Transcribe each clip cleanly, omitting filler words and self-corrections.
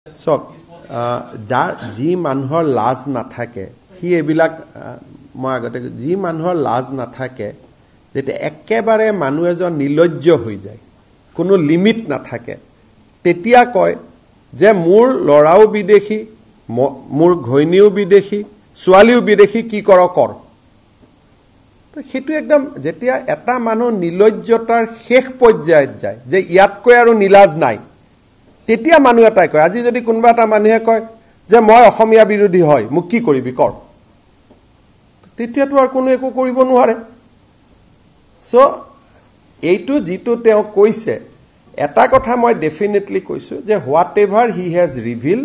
So, ji manhor laz na thake, hi ebilak moi agote ji manhor laz na thake, jete ekkebare manu ejon nilojjo hoi jay, kono limit na thake, tetia koy je mur lorao bideshi, mur ghoiniu bideshi, swaliu bideshi ki koro kor. তো হেতু একদম যেতিয়া এটা মানুহ নিলজ্জতাৰ শেষ পৰ্যায়ত যায় যে ইয়াতকৈ আৰু নিলাজ নাই তেতিয়া মানুহ এটাই কয় আজি যদি কোনবা এটা মানুহে কয় যে মই অসমীয়া বিৰোধী হয় মোক কি কৰিবি কৰ তেতিয়াটো আৰু কোনো একো কৰিব নোৱাৰে সো এইটো জিটো তেওঁ কৈছে এটা কথা মই ডেফিনেটলি কৈছো যে what ever he has reveal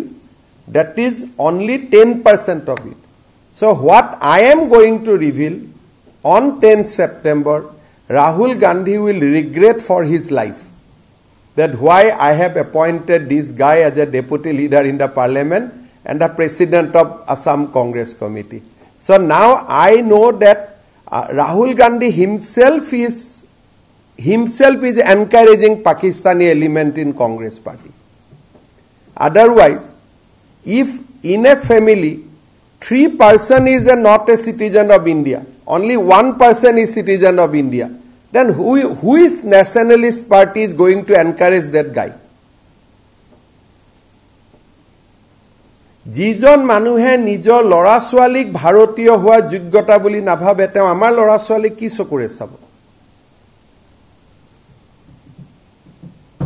that is only 10% of it so what I am going to reveal On 10th September, Rahul Gandhi will regret for his life that why I have appointed this guy as a deputy leader in the parliament and the president of Assam Congress Committee. So now I know that Rahul Gandhi himself is encouraging Pakistani element in Congress party. Otherwise, if in a family 3% is not a citizen of India, only 1% is citizen of India, then who is nationalist party is going to encourage that guy? Jijon manuhe nijor lora swalik bharotiyo hua yogyota boli nabhabe teo amar lora swalik ki sokure sabo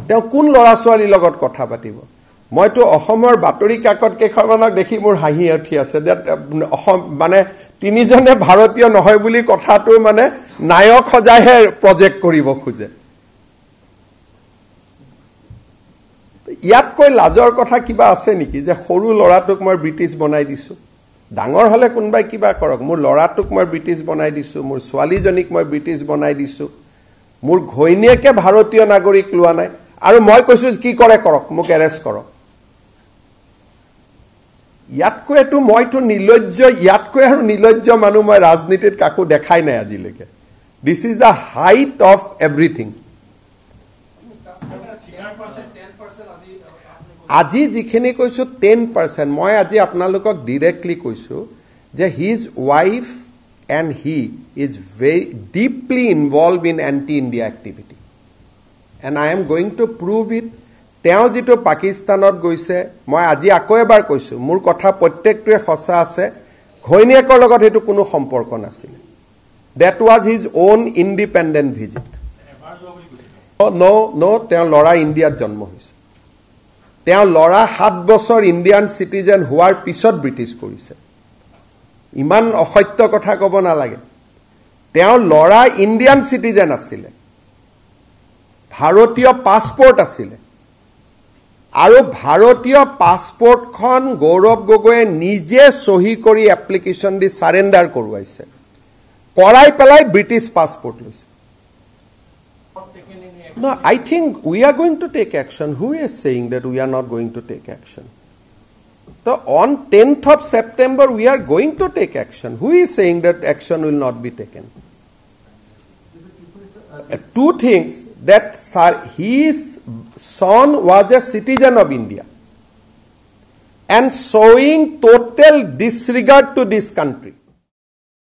teo kun lora swali logot kotha patibo মই তো অসমৰ বাতৰি কাকত কেখনক দেখি মোৰ হাঁহি উঠি আছে যে অসম মানে তিনিজনে ভাৰতীয় নহয় বুলি কথাটো মানে নায়ক সজাইহে প্ৰজেক্ট কৰিব খুজে ইয়াত কৈ লাজৰ কথা কিবা আছে নেকি যে সৰু লৰাটোক মই ব্ৰিটিছ বনাই দিছো ডাঙৰ হলে কোনবাই কিবা কৰক মোৰ লৰাটোক মই ব্ৰিটিছ বনাই দিছো মোৰ ছোৱালীজনীক মই ব্ৰিটিছ বনাই দিছো মোৰ ঘৈণীয়েকে ভাৰতীয় নাগৰিক লোৱা নাই আৰু মই কৈছো কি কৰে কৰক মোক এৰেষ্ট কৰক ইয়াতকৈ এটো মইটো নিলজ্জ ইয়াতকৈ আৰু নিলজ্জ মানুহ মই ৰাজনীতিত কাকো দেখাই নাই আজিলৈকে this is the height of everything আজি যিখিনি কৈছো 10% মই আজি আপোনালোকক ডাইৰেক্টলি কৈছো যে his wife and he is very deeply involve in anti India activity and I am going to prove it তেওঁ যেটো পাকিস্তানত গৈছে মই আজি আকৌ এবাৰ কৈছো মোৰ কথা প্ৰত্যেকটোৱে খসা আছে ঘৈণীয়েকৰ লগত হেতু কোনো সম্পৰ্ক নাছিল that was his own independent visit no তেওঁ লৰা ইণ্ডিয়াত জন্ম হৈছে তেওঁ লৰা 7 বছৰ ইণ্ডিয়ান সিটিজেন হোৱাৰ পিছত ব্ৰিটিছ কৰিছে ইমান অসত্য কথা ক'ব নালাগে তেওঁ লৰা ইণ্ডিয়ান সিটিজেন আছিল ভাৰতীয় পাসপোৰ্ট আছিল আৰু ভাৰতীয় পাসপোৰ্টখন গৌৰৱ গগৈয়ে নিজে সহি কৰি এপ্লিকেশন দি সাৰেন্ডাৰ কৰোৱাইছে কৰাই পেলাই ব্ৰিটিছ পাসপোর্ট লৈছে No, I think we are going to take action. Who is saying that we are not going to take action? So on 10th of September we are going to take action. Who is saying that action will not be taken? Two things, that his son was a citizen of India and showing total disregard to this country.